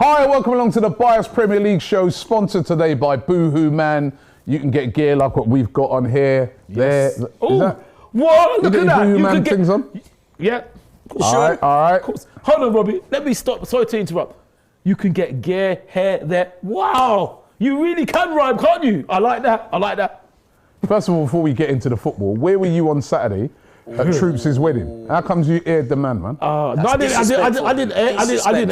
Hi, welcome along to the Bias Premier League show, sponsored today by Boohoo Man. You can get gear like what we've got on here. Yes. There. What? Look at that. Boohoo You Man could get things on? Yeah. All right. Hold on, Robbie. Let me stop. Sorry to interrupt. You can get gear, hair there. Wow. You really can rhyme, can't you? I like that. First of all, before we get into the football, where were you on Saturday at Troops' wedding? How comes you aired the man, man? No, I didn't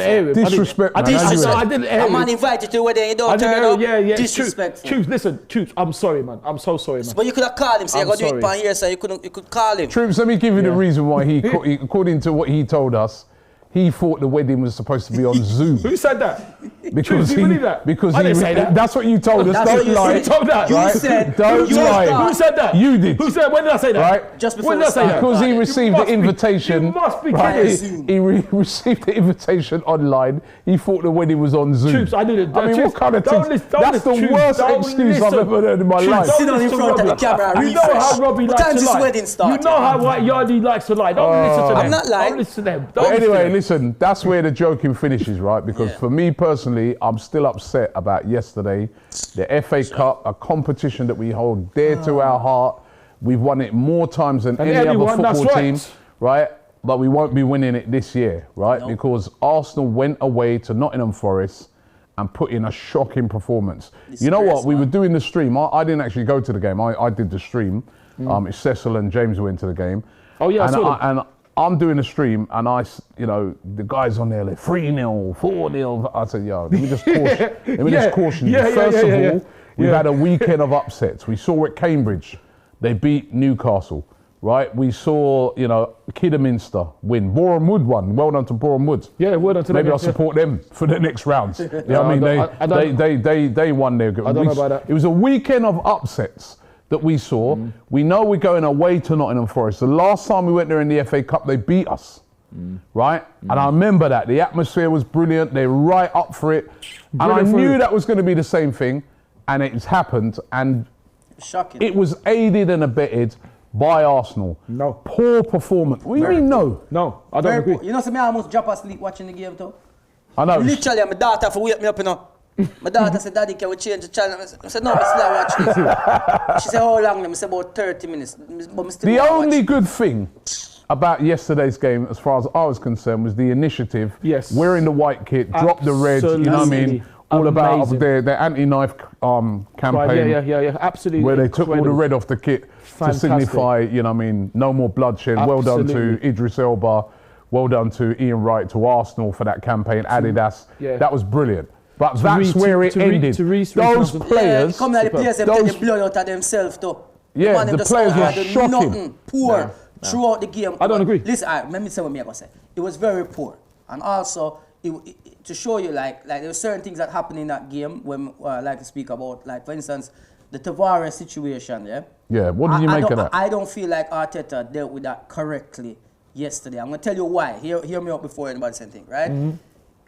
air him. Disrespect, man. I didn't air him. A man invited you to a wedding, you don't turn up. Yeah. Disrespectful. Troops, listen, Troops, I'm sorry, man. I'm so sorry, man. But you could have called him, say, I got to do it pan here, so you could call him. Troops, let me give you the reason why he, according to what he told us, he thought the wedding was supposed to be on Zoom. Who said that? Because do you believe that? Because I didn't say that. That's what you told us. Don't lie. You told that. Right? You said. Don't lie. Who said that? You did. Who said? When did I say that? Right? Just before when did I say that? Because he received the invitation. You must be He kidding. received the invitation online. He thought the wedding was on Zoom. Troops, I didn't. I mean, Troops, what kind of don't thing? listen, That's the worst excuse I've ever heard in my life. Sit down in front of the camera. You know how Robbie likes to lie. What time is this wedding starting? You know how Yardie likes to lie. Don't listen to them. I'm not lying. Don't listen to them. But anyway, listen, that's where the joking finishes, right? Because for me personally, I'm still upset about yesterday. The FA Cup, a competition that we hold dear to our heart. We've won it more times than any other football team, right? But we won't be winning it this year, right? Nope. Because Arsenal went away to Nottingham Forest and put in a shocking performance. You know what? We were doing the stream. I didn't actually go to the game. I did the stream. It's Cecil and James went to the game. Oh yeah, and I'm doing a stream, and the guys on there like 3-0, 4-0. I said, yo, let me just caution you. First of all, we've had a weekend of upsets. We saw at Cambridge, they beat Newcastle, right? We saw, Kidderminster win. Boreham Wood won. Well done to Boreham Wood. Yeah, well done to them. Maybe I'll support them for the next rounds. They won their game. I don't know about that. It was a weekend of upsets that we saw. We know we're going away to Nottingham Forest. The last time we went there in the FA Cup, they beat us, right? And I remember that. The atmosphere was brilliant. They're right up for it. And I knew that was going to be the same thing, and it's happened. And shocking. it was aided and abetted by Arsenal. No. Poor performance. What do you mean no? No, I don't agree. You know, I almost drop asleep watching the game too. I know. Literally, my daughter for wake me up, My daughter said, Daddy, can we change the channel? I said, no, I still watch this. She said, how long? I said, about 30 minutes. The only good thing about yesterday's game, as far as I was concerned, was the initiative. Yes. Wearing the white kit, drop the red, you know what I mean? All about their anti-knife campaign. Yeah, absolutely. Where they took all the red off the kit to signify, no more bloodshed. Absolutely. Well done to Idris Elba. Well done to Ian Wright, to Arsenal for that campaign. Adidas. Yeah. That was brilliant. But that's where it ended. Those players... Come like the players have taken the blood out of themselves too. Yeah, the players were shocking. Nothing, poor throughout the game. I don't agree. Listen, let me say what I'm going to say. It was very poor. And also, to show you, like there were certain things that happened in that game when I like to speak about. Like, for instance, the Tavares situation, yeah? Yeah, what did you make of that? I don't feel like Arteta dealt with that correctly yesterday. I'm going to tell you why. Hear me out before anybody says anything, right?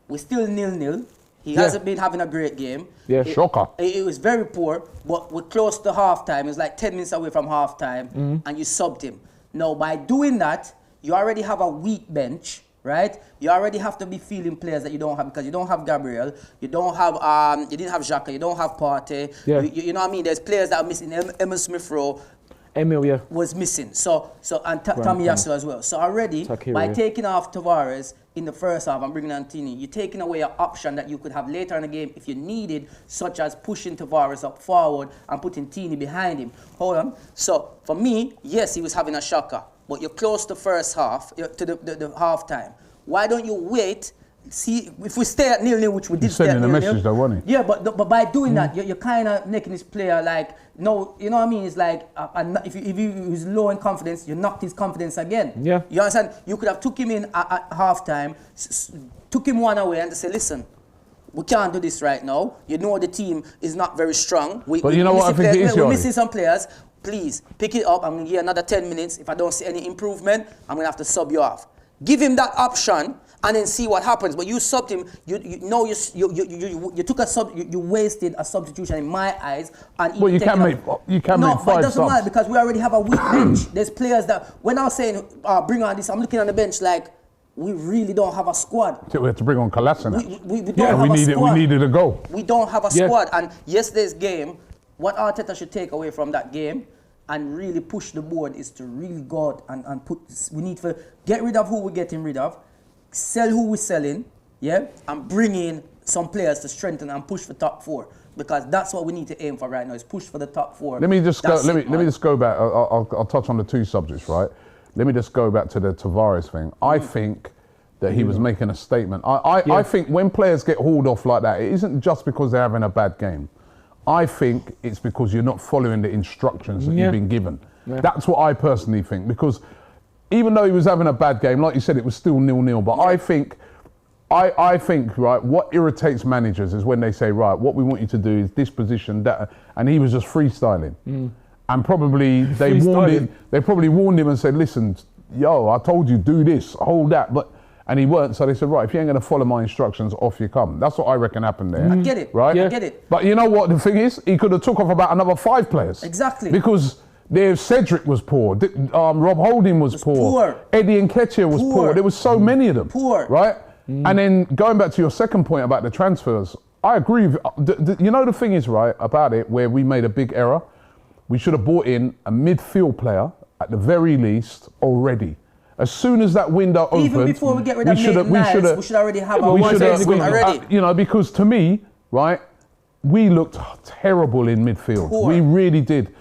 We're still 0-0. He hasn't been having a great game. Yeah, shocker. It was very poor, but we're close to halftime. It was like 10 minutes away from halftime, and you subbed him. Now, by doing that, you already have a weak bench, right? You already have to be feeling players that you don't have, because you don't have Gabriel, you don't have, you didn't have Xhaka, you don't have Partey. Yeah. You know what I mean? There's players that are missing. Emil Smith-Rowe was missing. So and Tommy Yasu as well. So already, by taking off Tavares in the first half and bringing on Tini, you're taking away an option that you could have later in the game if you needed, such as pushing Tavares up forward and putting Tini behind him. Hold on. So for me, yes, he was having a shocker, but you're close to first half, to the half time. Why don't you wait? See, if we stay at 0-0, which we did stay at 0-0. Sending a message though, wasn't he? Yeah, but by doing that, you're kind of making this player like, no, you know what I mean? It's like, if he was low in confidence, you knocked his confidence again. Yeah. You understand? You could have took him in at halftime, took him one away and just say, listen, we can't do this right now. You know the team is not very strong. But you know what I think it is, we're missing some players. Please, pick it up. I'm going to give you another 10 minutes. If I don't see any improvement, I'm going to have to sub you off. Give him that option and then see what happens. But you subbed him. You took a sub. You wasted a substitution in my eyes. And well, you can make 5 but it doesn't subs. matter because we already have a weak bench. There's players that when I was saying bring on this, I'm looking on the bench like we really don't have a squad. We had to bring on Kolasinac. We don't have a squad. We needed a goal. We don't have a squad. And yesterday's game, what Arteta should take away from that game and really push the board is to really go out and put, we need to get rid of who we're getting rid of, sell who we're selling, and bring in some players to strengthen and push for top 4. Because that's what we need to aim for right now, is push for the top 4. Let me just go back. I'll touch on the 2 subjects, right? Let me just go back to the Tavares thing. I think that he was making a statement. I think when players get hauled off like that, it isn't just because they're having a bad game. I think it's because you're not following the instructions that you've been given. Yeah. That's what I personally think. Because even though he was having a bad game, like you said, it was still 0-0. But I think, right, what irritates managers is when they say, right, what we want you to do is this position, that, and he was just freestyling. And probably they probably warned him and said, listen, yo, I told you, do this, hold that. And he weren't, so they said, right, if you ain't going to follow my instructions, off you come. That's what I reckon happened there. I get it, right? I get it. But you know what the thing is? He could have took off about another 5 players. Exactly. Because Cedric was poor, Rob Holding was poor, Eddie Nketiah was poor. There was so many of them. Right? And then going back to your second point about the transfers, I agree with, you know the thing is, right, about it, where we made a big error? We should have brought in a midfield player, at the very least, already. As soon as that window opened, even before we get rid of we should already have our already. You know, because to me, right, we looked terrible in midfield. We really did.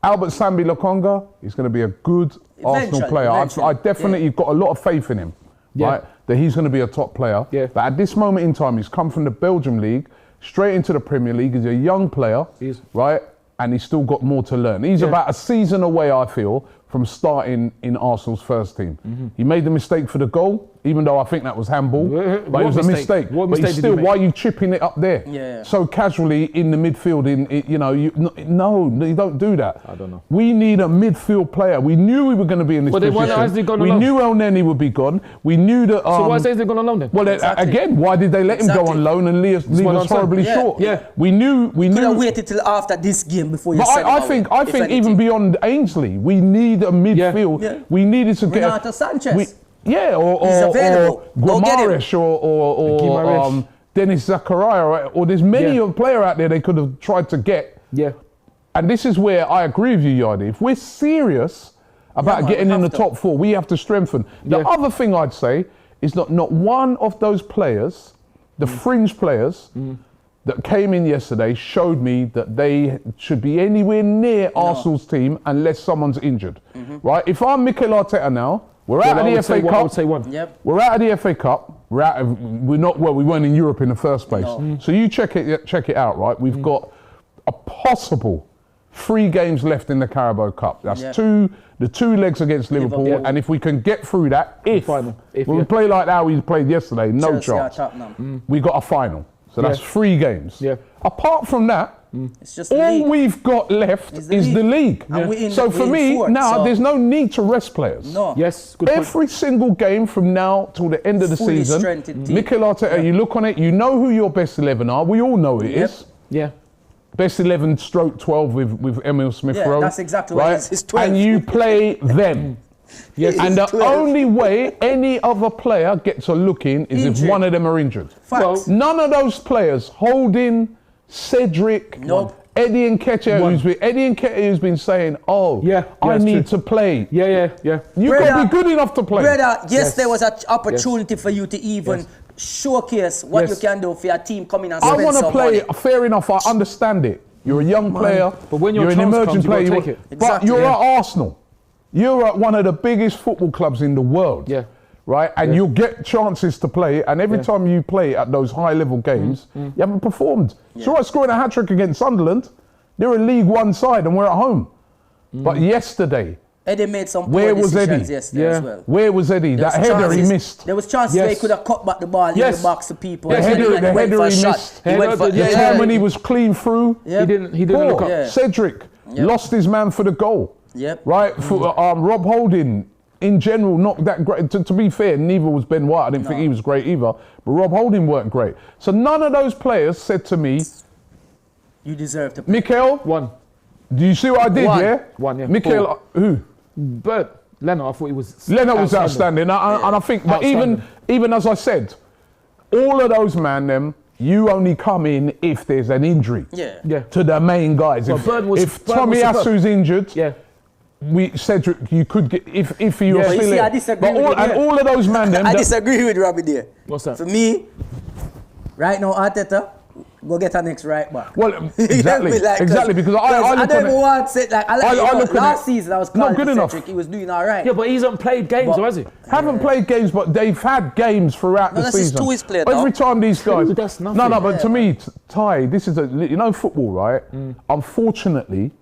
Albert Sambi Lokonga is going to be a good Arsenal player. I definitely got a lot of faith in him, right, that he's going to be a top player. But at this moment in time, he's come from the Belgium League, straight into the Premier League. He's a young player, right, and he's still got more to learn. He's about a season away, I feel, from starting in Arsenal's first team. He made the mistake for the goal, even though I think that was handball, but it was a mistake. But still, why are you chipping it up there so casually in the midfield? No, you don't do that. I don't know. We need a midfield player. We knew we were going to be in this position. We knew El Neni would be gone. We knew that. So why is he gone on loan then? Well, again, why did they let him go on loan and leave us horribly short? We knew. Could have waited till after this game before you sent him. I think even beyond Ainsley, we need a midfield. We needed to get Renato Sanchez. Or Guimaraes or Dennis Zakaria, or there's many a player out there they could have tried to get. And this is where I agree with you, Yardie. If we're serious about getting in the top 4, we have to strengthen. The other thing I'd say is that not one of those players, the fringe players that came in yesterday, showed me that they should be anywhere near Arsenal's team unless someone's injured. Right? If I'm Mikel Arteta now, we're out of the FA Cup. I would say one. We're out of the FA Cup. We weren't in Europe in the first place. So you check it out, right? We've got a possible 3 games left in the Carabao Cup. That's the 2 legs against Liverpool, and if we can get through that, when we play like how we played yesterday, no chance. We got a final. So that's 3 games. Apart from that, it's just all we've got left is the league. So for me, now there's no need to rest players. No. Yes. Every single game from now till the end of the season, Mikel Arteta, you look on it, you know who your best 11 are. We all know it is. Best 11 stroke 12 with Emile Smith-Rowe. That's exactly what it is. 12. And you play them. And the only way any other player gets a look in is if one of them are injured. Well, none of those players, Holding, Cedric, Eddie Nketiah, who's been saying, I need to play. You got to be good enough to play. Brother, there was an opportunity for you to even showcase what you can do for your team coming and spend some money. I want to play, fair enough, I understand it. You're a young player, but when you're an emerging player, take it. But you're at Arsenal. You're at one of the biggest football clubs in the world. Right? And you'll get chances to play, and every time you play at those high-level games, you haven't performed. It's all right scoring a hat-trick against Sunderland. They're a League One side, and we're at home. But yesterday, Eddie made some poor decisions yesterday as well. Where was Eddie? That header he missed. There was chances where he could have cut back the ball in the box to people. The header he missed. The time when he was clean through, he didn't look up. Cedric lost his man for the goal. Right? For Rob Holding, in general, not that great. To be fair, neither was Ben White. I didn't think he was great either. But Rob Holding weren't great. So none of those players said to me, you deserve to play. Mikel, one. Do you see what I did, One, yeah. Mikel, who? But Leno, I thought he was. Leno was outstanding, and I think, but even as I said, all of those you only come in if there's an injury. To the main guys. Well, if Tommy Asu's injured, Cedric, you could get if you were feeling. I disagree. And all of those I disagree with Robbie there. What's that? For me, right now, Arteta, go get our next right back. Well, exactly, because I don't even want to say last season I was not good enough. Cedric, he was doing all right. Yeah, but he hasn't played games, or has he? Haven't played games, but they've had games throughout the season. Two is played, every time these guys. That's nothing. No, but to me, Ty, this is football, right? Unfortunately,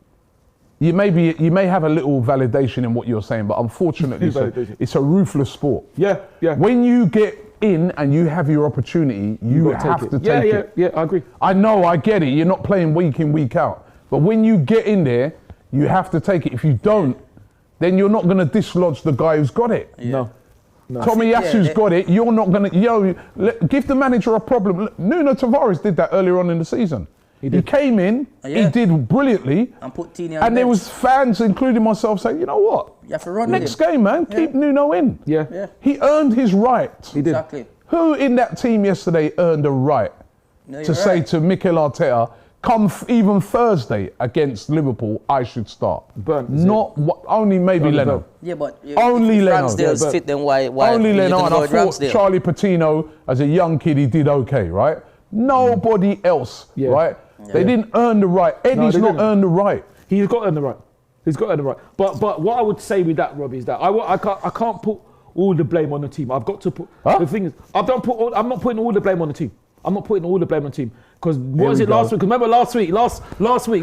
you may have a little validation in what you're saying, but unfortunately, it's a ruthless sport. Yeah. When you get in and you have your opportunity, you have to take it. Yeah, I agree. I know, I get it. You're not playing week in, week out. But when you get in there, you have to take it. If you don't, then you're not going to dislodge the guy who's got it. No. Tommy Yasu's got it. You're not going to, give the manager a problem. Nuno Tavares did that earlier on in the season. He came in, he did brilliantly, and put Tini on and there was fans, including myself, saying, you know what? You have to run next game, man, keep Nuno in. Yeah. He earned his right. He did. Exactly. Who in that team yesterday earned a right to say to Mikel Arteta, come even Thursday against Liverpool, I should start? Only maybe Leno. Yeah, but only Leno. Ramsdale's fit, then why only Leno, and I thought Ramsdale? Charlie Patino, as a young kid, he did okay, right? Nobody else, right? They didn't earn the right. Eddie's not earned the right. He's got to earn the right. But what I would say with that, Robbie, is that I can't put all the blame on the team. I've got to put the thing is I'm not putting all the blame on the team. I'm not putting all the blame on the team because what was it last week? Because remember last week.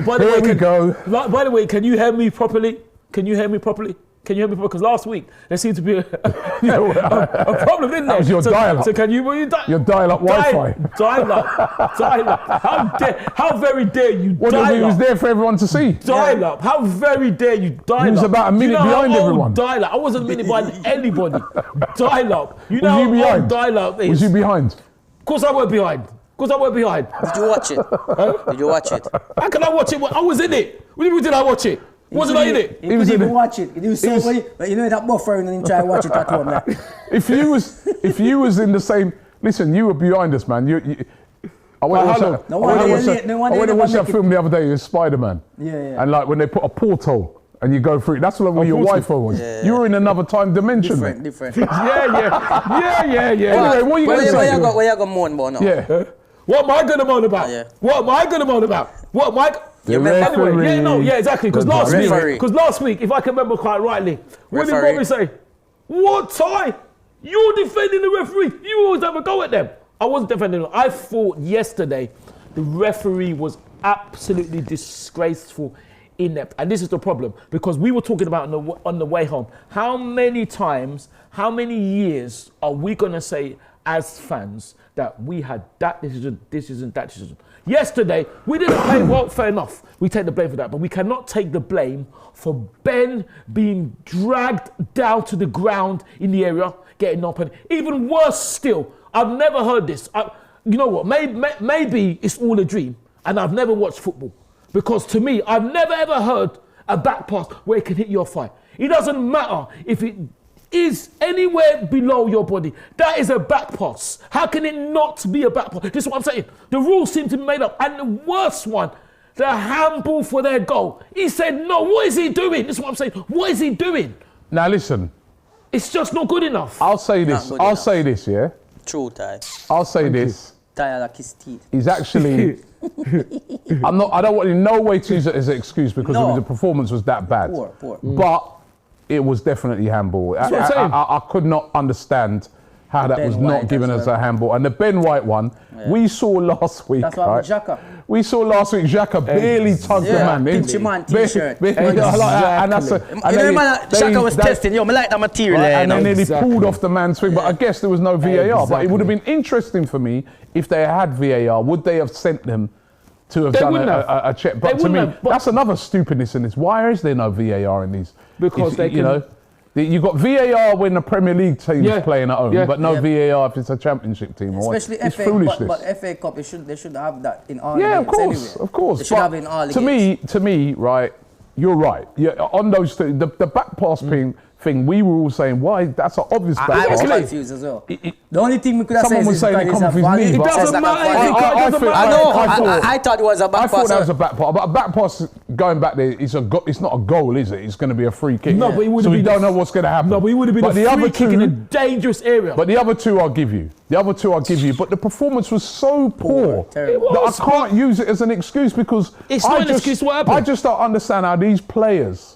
By the way, can you hear me properly? Because last week there seemed to be a problem, didn't there? That was your dial-up. So can you? Your dial-up Wi-Fi. Dial-up. How very dare you? What do you mean? It was there for everyone to see. Dial-up. How very dare you? Dial-up. He was about a minute behind everyone. Dial-up. I wasn't a minute behind anybody. Dial-up. You know was you how behind? Dial-up is. Was you behind? Of course I weren't behind. Did you watch it? Did you watch it? How can I watch it? I was in it. When did I watch it? Wasn't I in it? He couldn't even watch it. He was so funny. But you know that buffer and then he tried to watch it at home. Like. If you was in the same, listen, you were behind us, man. I went to watch that film the other day. It was Spider-Man. Yeah. And like when they put a portal and you go through it, that's like where your Wi-Fi was. Yeah. You were in another time dimension. Different. Yeah. Anyway, what are you going to say? Where you got moan about now? Yeah. What am I going to moan about? What am I going to moan about? Exactly. Because last week, if I can remember quite rightly, what did Robbie say? What, Ty? You're defending the referee. You always have a go at them. I wasn't defending them. I thought yesterday the referee was absolutely disgraceful, inept. And this is the problem, because we were talking about on the way home. How many times, how many years are we going to say as fans that we had that decision, that decision? Yesterday, we didn't play well, fair enough. We take the blame for that, but we cannot take the blame for Ben being dragged down to the ground in the area, getting up. And even worse still, I've never heard this. You know what, maybe it's all a dream, and I've never watched football. Because to me, I've never ever heard a back pass where it can hit your thigh. It doesn't matter if it is anywhere below your body. That is a back pass. How can it not be a back pass? This is what I'm saying. The rules seem to be made up. And the worst one, the handball for their goal. He said, no, what is he doing? This is what I'm saying. What is he doing? Now listen. It's just not good enough. I'll say this, yeah? True, Ty. I'll say this. Ty like his teeth. He's actually... I don't want in no way to use it as an excuse because the performance was that bad. Poor. But it was definitely handball. I could not understand how that was not given as a handball. And the Ben White one, we saw last week. That's why Xhaka. We saw last week Xhaka barely tugged the man. Pinch man t-shirt. Xhaka was testing. Yo, I like that material. And then he pulled off the man's swing. But I guess there was no VAR. But it would have been interesting for me if they had VAR. Would they have sent them to have done a check? But to me, that's another stupidness in this. Why is there no VAR in these? Because you got VAR when the Premier League team's playing at home, but no VAR if it's a Championship team. Especially it's FA, foolishness. but FA Cup, they should have that in all games anyway. Of course. They should have it in all to me, right, you're right. Yeah, on those two, the back pass thing, we were all saying, why? That's an obvious back pass. I was confused as well. The only thing we could have said is saying it come from his knee. It doesn't matter. I thought it was a back pass. I thought that was a back pass, but a back pass going back there, it's not a goal, is it? It's going to be a free kick. No, but it would so have we been don't know what's going to happen. No, but it would have been a free kick in a dangerous area. But the other two I'll give you. But the performance was so poor that I can't use it as an excuse because it's not an excuse. What happened? I just don't understand how these players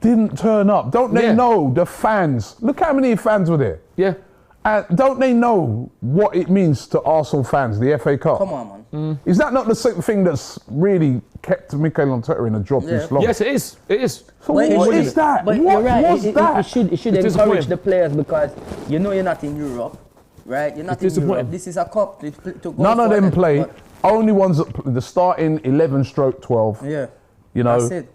didn't turn up. Don't they know the fans? Look how many fans were there. Yeah. Don't they know what it means to Arsenal fans, the FA Cup? Come on, man. Is that not the same thing that's really kept Mikel Arteta in a job this long? Yes, it is. It is. So what is that? But what you're right. was that? It should encourage the players because you know you're not in Europe, right? You're not in Europe. This is a cup. None of them play. Only ones that the starting 11/12. Yeah. You know. That's it.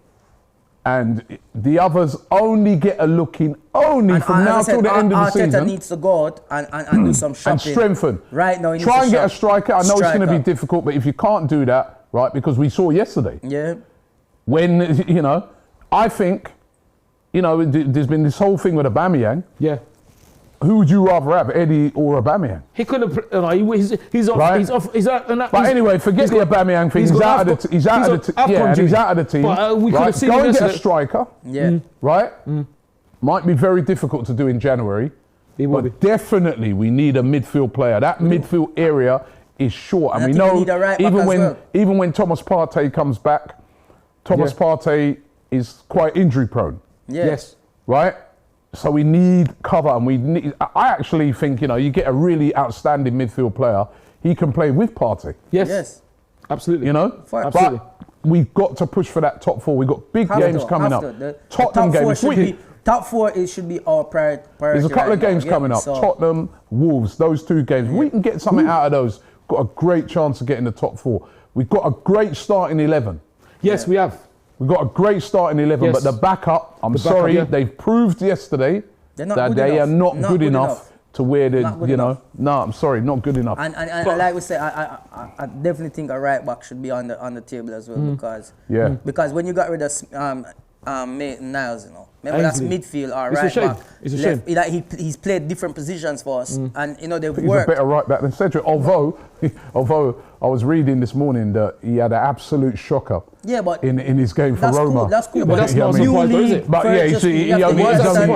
And the others only get a look in from now till the end of the season. Arteta needs to go out and do some shopping. And strengthen. Right now, try and get a striker. I know it's going to be difficult, but if you can't do that, right, because we saw yesterday. Yeah. When, I think, there's been this whole thing with Aubameyang. Yeah. Who would you rather have, Eddie or Aubameyang? He couldn't. He's off. Right? He's off. But anyway, forget the Aubameyang thing. He's out of the team. But we could have seen Go and get yesterday. a striker. Yeah. Right? Might be very difficult to do in January. But definitely we need a midfield player. That midfield area is short, and we know even when Thomas Partey comes back, Partey is quite injury prone. Yeah. Yes. Right? So we need cover, and I actually think, you get a really outstanding midfield player. He can play with Partey. Yes. Absolutely. Absolutely. But we've got to push for that top four. We've got big games coming up. Tottenham games. Top four should be our priority. There's a couple of games coming up. Tottenham, Wolves, those two games. We can get something out of those. Got a great chance of getting the top four. We've got a great starting 11. Yes, we have. We've got a great starting 11, but the backup, they've proved yesterday that they are not good enough to where they, No, I'm sorry, not good enough. And like we said, I definitely think a right back should be on the table as well because when you got rid of Maitland-Niles, remember that's midfield or right back. It's a shame. He's played different positions for us, and they've He's worked. a better right back than Cedric. Although I was reading this morning that he had an absolute shocker. Yeah, but in his game for Roma. Cool, that's cool, but that's not surprising, is it? But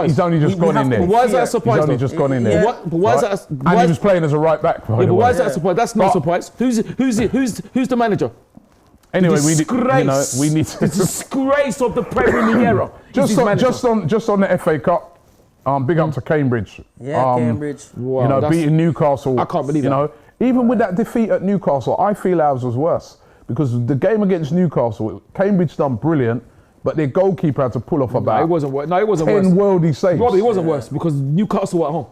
he's only just gone in there. But why is that a surprise? He's only just gone in there. But why is that? And he was playing as a right back. But why is that a surprise? That's not a surprise. Who's the manager? Anyway, we need to the disgrace of the Premier League era. just on the FA Cup. Big up to Cambridge. Yeah, Cambridge. Wow, beating Newcastle. I can't believe that. Even with that defeat at Newcastle, I feel ours was worse because the game against Newcastle, Cambridge done brilliant, but their goalkeeper had to pull off about. It wasn't worse. No, it wasn't 10 worse. worldly saves. Robbie, it wasn't worse because Newcastle were at home.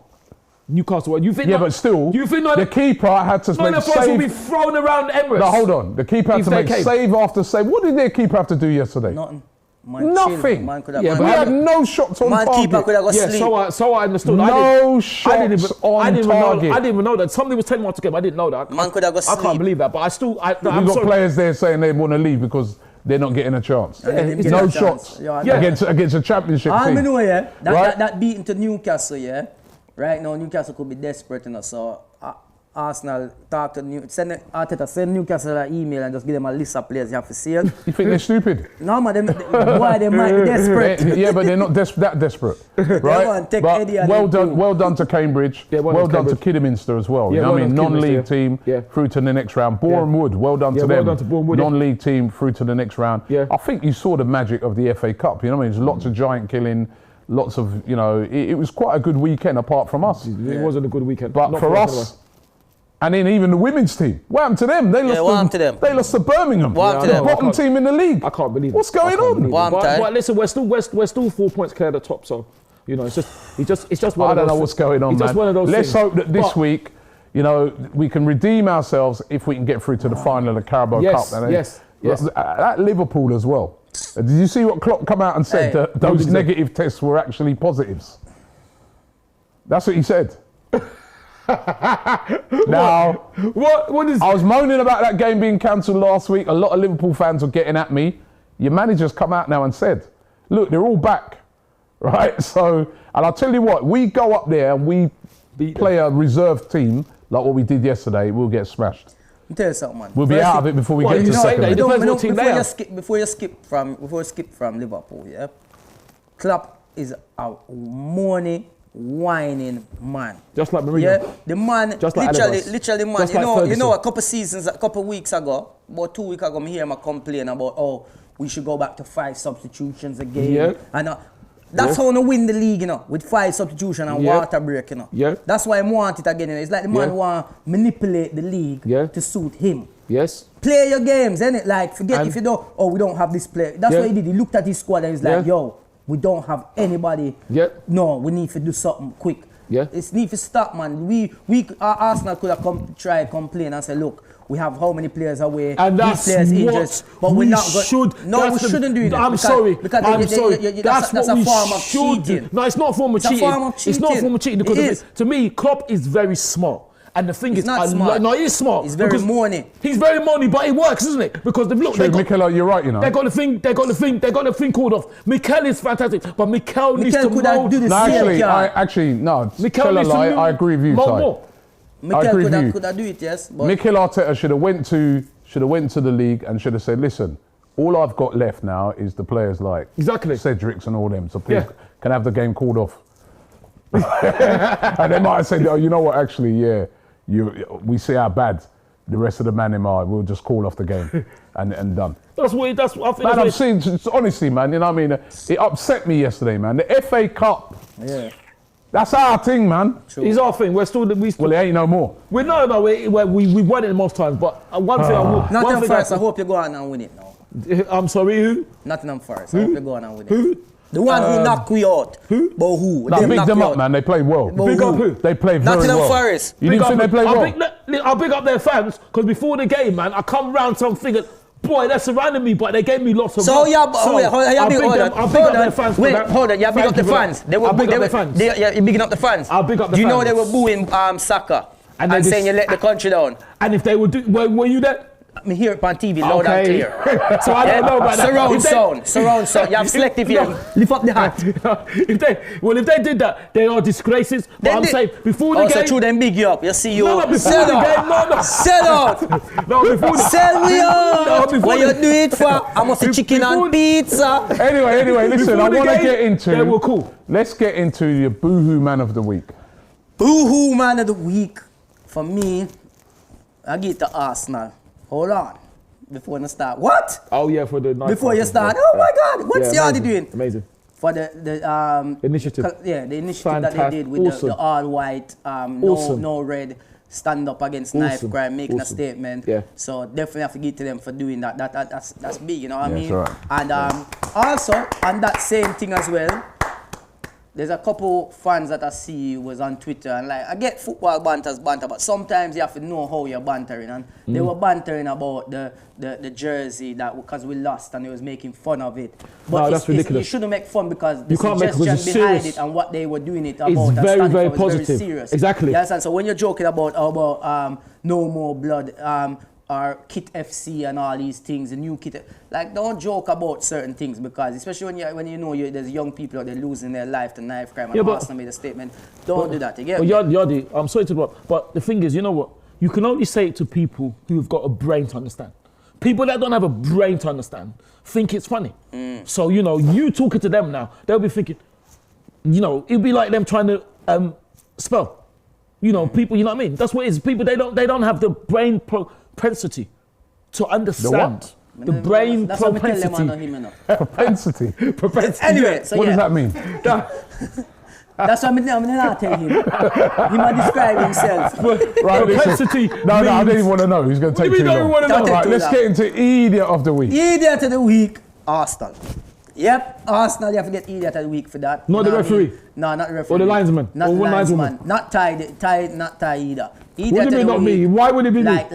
You think? Yeah, but still, the keeper had to make save. Will be thrown around Emirates. No, hold on. The keeper had to make save after save. What did their keeper have to do yesterday? Nothing. Nothing. We had no shots on target. Keeper could have got sleep. So I understood. No shots on target. I didn't even know that. Somebody was telling me to get. I didn't know that. Man could have got sleep. I can't believe that. But I still. We've got players there saying they want to leave because they're not getting a chance. No shots against a championship team. I know, that beating to Newcastle, right now Newcastle could be desperate, so Arsenal talk to Arteta send Newcastle an email and just give them a list of players you have to see. You think they're stupid? No, man, why they might be desperate? Yeah, but they're not that desperate, right? Well done to Cambridge. Well done to Kidderminster as well. Non-league team through to the next round. Boreham Wood, well done to them. Non-league team through to the next round. I think you saw the magic of the FA Cup. There's lots of giant killing. Lots of, it was quite a good weekend apart from us. It wasn't a good weekend. But for us, and then even the women's team, what happened to them? They lost to Birmingham, the bottom team in the league. I can't believe it. What's going on? But listen, we're still 4 points clear at the top, so, it's just one of those. I don't know what's going on, man. Let's hope that this week, we can redeem ourselves if we can get through to the final of the Carabao Cup. Yes. At Liverpool as well. Did you see what Klopp come out and said that those negative tests were actually positives? That's what he said. Now, what is? I was moaning about that game being cancelled last week. A lot of Liverpool fans were getting at me. Your manager's come out now and said, look, they're all back. right? So, and I'll tell you what, we go up there and we play a reserve team like what we did yesterday, we'll get smashed. I'll tell you something, man. We'll be out of it before we get to second. Before you skip from Liverpool, yeah? Klopp is a moaning, whining man. Just like Mourinho. Yeah, the man, just like literally man. You know, a couple weeks ago, about 2 weeks ago, I hear him complain about, oh, we should go back to 5 substitutions again. Yeah. And that's how we win the league, you know, with 5 substitutions and water break, you know. Yeah. That's why I want it again, you know. It's like the man want to manipulate the league to suit him. Yes. Play your games, innit? Like, forget if you don't, oh, we don't have this player. That's what he did. He looked at his squad and he's like, yo, we don't have anybody. Yeah. No, we need to do something quick. Yeah. It's need to stop, man. Arsenal could have try complain and say, look, we have how many players away, and that's these players injured, but we're not we shouldn't do that. I'm sorry. That's a form of cheating. No, it's not a form of cheating. It's not a form of cheating because to me, Klopp is very smart. And the thing is, smart. No, he's smart. He's very moany. He's very moany, but it works, isn't it? Because Mikel, you're right, you know. They got the thing called off. Mikel is fantastic, but Mikel needs to mold. Mikel I agree with you, Ty. Mikel could have do it, yes. Mikel Arteta should have went to the league and should have said, listen, all I've got left now is the players like Cedric's and all them. So please can have the game called off. And they might have said, oh, you know what? Actually, we see how bad the rest of the man are. We'll just call off the game and done. That's what I think. Man, I'm saying, honestly, man. You know what I mean? It upset me yesterday, man. The FA Cup. Yeah. That's our thing, man. True. It's our thing. Well, it ain't no more. We won it most times, but one thing I will. Nottingham Forest, I hope you go on and win it now. I'm sorry, who? Nottingham Forest, I hope you go on and win it. Who? The one who knocked we out. Who? But who? Nah, big them up, man. They played well. Big up who? They played very well. Nottingham Forest. You didn't think they played well? I'll big up their fans, because before the game, man, I come round some figure. Boy, they're surrounding me, but they gave me lots of love. I'll big up their fans. Wait, hold on. You big up the fans. I'll big up the fans. You're bigging up the fans. I'll big up the fans. Do you know they were booing Saka and saying you let the country down? And if they would do, were you there? I hear it on TV loud and clear. So I don't know about that. Surround sound. You have selective here. Lift up the hat. If they did that, they are disgraces. But I'm saying before the game. So true, them big you up. You see you. No, before the game. No. Sell out. No, before the sell me out. What you do it for? I must say chicken and pizza. Anyway, listen. I want to get into. They were cool. Let's get into your boohoo man of the week. Boohoo man of the week. For me, I get to Arsenal. Hold on. Before you start. What? Oh yeah, for the night. Before you start. Oh my God. What's Yardie doing? Amazing. For the initiative. Yeah, the initiative that they did with the all white, no red, stand up against knife crime, making a statement. Yeah. So definitely have to give to them for doing that. That's big, you know what I mean? Right. And also on that same thing as well, there's a couple fans that I see was on Twitter, and like I get football banter, but sometimes you have to know how you're bantering, and they were bantering about the jersey that because we lost and they was making fun of it. But no, that's ridiculous. You shouldn't make fun because the suggestion behind it and what they were doing it about and very, very for positive. Very serious. Exactly. You understand? So when you're joking about no more blood, or Kit FC and all these things, the new Kit, like don't joke about certain things because especially when you know there's young people out there losing their life to knife crime and Arsenal made a statement, don't do that again. Yardie, I'm sorry to interrupt, but the thing is, you know what? You can only say it to people who've got a brain to understand. People that don't have a brain to understand think it's funny. So, you talking to them now, they'll be thinking, it'd be like them trying to spell. People, you know what I mean? That's what it is. People, they don't have the brain propensity to understand. The brain propensity. Propensity. Anyway, so what does that mean? That's what I'm not telling him. He might describe himself. Right, propensity. No, I don't even want to know. He's going to take too long. Right, let's get into Idiot of the Week. Idiot of the Week, Arsenal. Yep, Arsenal, you have to get Idiot of the Week for that. Not the referee? No, not the referee. Or the linesman? Not or the lineswoman? Not Ty either. What do you mean not me? Why would it be me?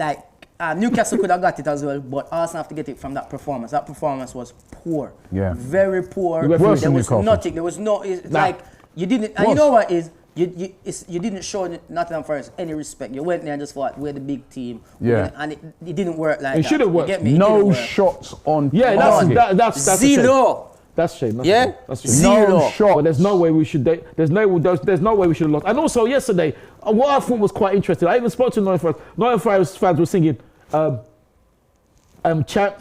Newcastle could have got it as well, but Arsenal have to get it from that performance. That performance was poor. Yeah. Very poor. There was nothing. There was no, like, you didn't, and you know what is, you didn't show Nottingham Forest any respect. You went there and just thought, we're the big team. Yeah. And it didn't work like that. It should have worked. You get me? No shots on target. That's zero. That's shame. That's Yeah? shame. That's shame. Zero. No shot. But there's no way we should. There's no way we should have lost. And also yesterday, what I thought was quite interesting. I even spoke to Nottingham Forest fans were singing,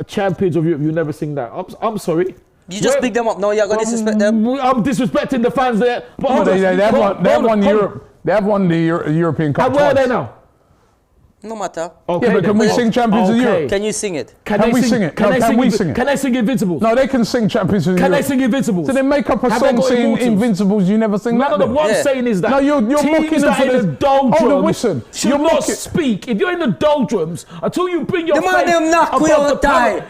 "Champions of Europe." You never sing that. I'm sorry. You just pick them up. No, you're gonna disrespect them. I'm disrespecting the fans there. But They have won Europe. They have won the European Cup. And where are they now? No matter. Okay, Yeah, but can we sing Champions of Europe? Can you sing it? Can we sing it? Can we sing it? Can they sing Invincibles? No, they can sing Champions of Europe. Can they sing Invincibles? So they make up a Have they song got singing immortals? Invincibles. You never sing that. No, then? what I'm saying is that No, you're teams mocking them that for in the this. doldrums Hold on, listen. should You're not mocking. speak. If you're in the doldrums, until you bring your The man face them knock with above your the tie.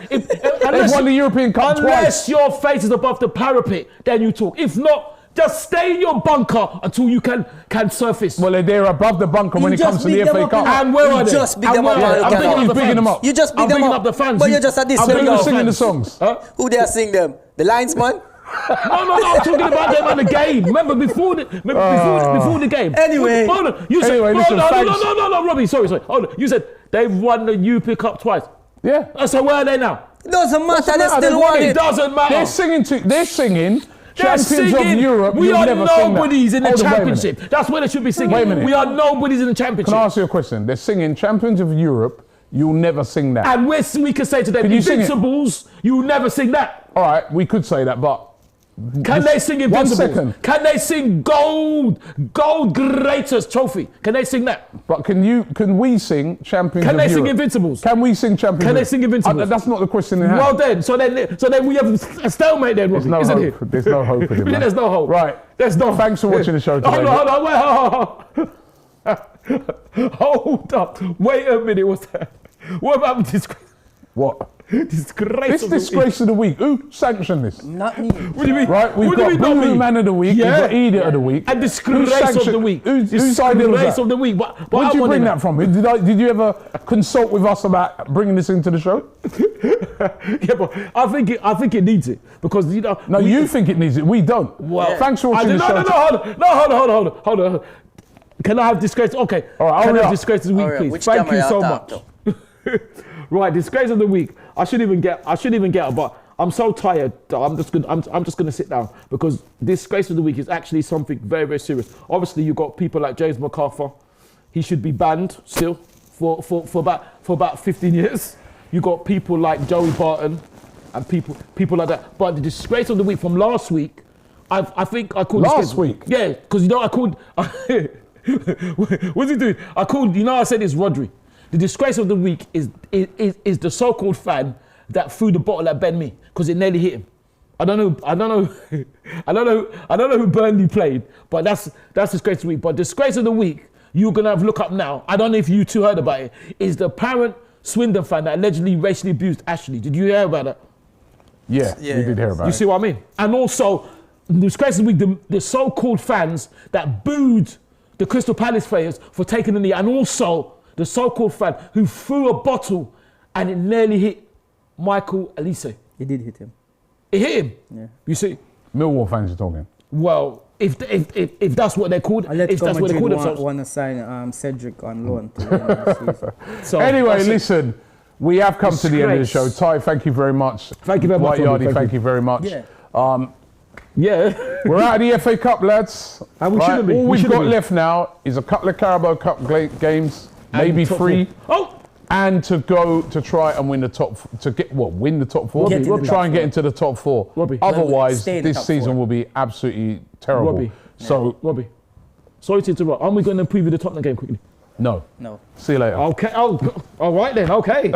They've won the European Cup unless twice. your face is above the parapet, then you talk. If not, just stay in your bunker until you can surface. Well, they're above the bunker when it just comes to the beat them FA up, Cup. And where are they? just big And them where up, are they? man. I'm You bigging cannot. up the He's bigging them fans. up. You just I'm pick them bigging up. up the fans. But you're just at this I'm thing bigging Who's up now. singing the fans. songs? Who they are sing them? The linesman? No, I'm talking about them on the game. Remember before the game. Anyway. Hold on. You said Anyway, listen, thanks. no, Robbie. Sorry. Hold on. You said they've won the European Cup twice. Yeah. So where are they now? Doesn't matter. They matter, still they won won it. It doesn't matter. They're singing They're Champions singing, of Europe. we You'll are never sing that. nobodies in the Hold on, wait a minute. championship. That's where they should be singing. Wait a minute. We are nobodies in the championship. Can I ask you a question? They're singing Champions of Europe. You'll never sing that. And we can say to them, Can you sing it? Invincibles, you never sing that. All right, we could say that, but Can they sing 1 Invincibles? second. Can they sing Gold Greatest Trophy? Can they sing that? But can we sing Champions Can of they sing Europe? Invincibles? Can we sing Champions? Can they of sing Europe? Invincibles? That's not the question they have. Well then, so then we have a stalemate then, Robbie, There's no isn't hope. it? There's no hope in it, man. There's no hope. Right. There's no. Thanks for watching the show today. Hold up. Wait a minute. What's that? What about disgrace? What? Disgrace. This of the disgrace of the week. Who sanctioned this? Not me. What do you mean? Right, we've What do you got mean, not Boo me? Man of the Week, Yeah. we've got Idiot of the Week. And disgrace of the week. Whose idea was Disgrace that? of the week. But Where I did you wanted bring that from? Did you ever consult with us about bringing this into the show? Yeah, but I think it needs it because you know. No, you think it needs it. We don't. Well, thanks for watching the show. Hold on. Can I have disgrace? Okay. All right, Can I hurry have up. disgrace of the week, Hurry up. please? Which Thank camera you you so have much. to Right, disgrace of the week. I shouldn't even get it, but I'm so tired that I'm just gonna sit down because disgrace of the week is actually something very, very serious. Obviously, you've got people like James MacArthur. He should be banned still for about 15 years. You got people like Joey Barton and people like that. But the disgrace of the week from last week, I think I called Last week? Yeah, because I called. What's he doing? I said it's Rodri. The disgrace of the week is the so-called fan that threw the bottle at Ben Mee because it nearly hit him. I don't know who Burnley played, but that's disgrace of the week. But disgrace of the week, you're gonna have to look up now. I don't know if you two heard about it. Is the apparent Swindon fan that allegedly racially abused Ashley? Did you hear about that? Yeah, we did hear about You it. see what I mean? And also, the disgrace of the week, the so-called fans that booed the Crystal Palace players for taking the knee, and also the so-called fan who threw a bottle and it nearly hit Michael Elise. It did hit him. It hit him. Yeah. You see? Millwall fans you're talking. Well, if that's what they're called, if that's what they call themselves. Want to sign Cedric on loan to the end of the season. So Anyway, that's it. listen, we have come to the end of the show. Disgrace. Ty, thank you very much. Thank you very much, White Robbie, Yardie, thank you very much. Yeah. Yeah. We're out of the FA Cup, lads. And we shouldn't be. All We we've shouldn't got be. left now is a couple of Carabao Cup games, maybe top 3. four. Oh! And to go to try and win the top, win the top 4. Get in the Try top and get four. into the top 4. Robbie. Otherwise, Stay in the this top season 4. will be absolutely terrible. Robbie. So, Robbie, sorry to interrupt. Aren't we going to preview the Tottenham game quickly? no. No. See you later. Okay. Oh, all right then. Okay.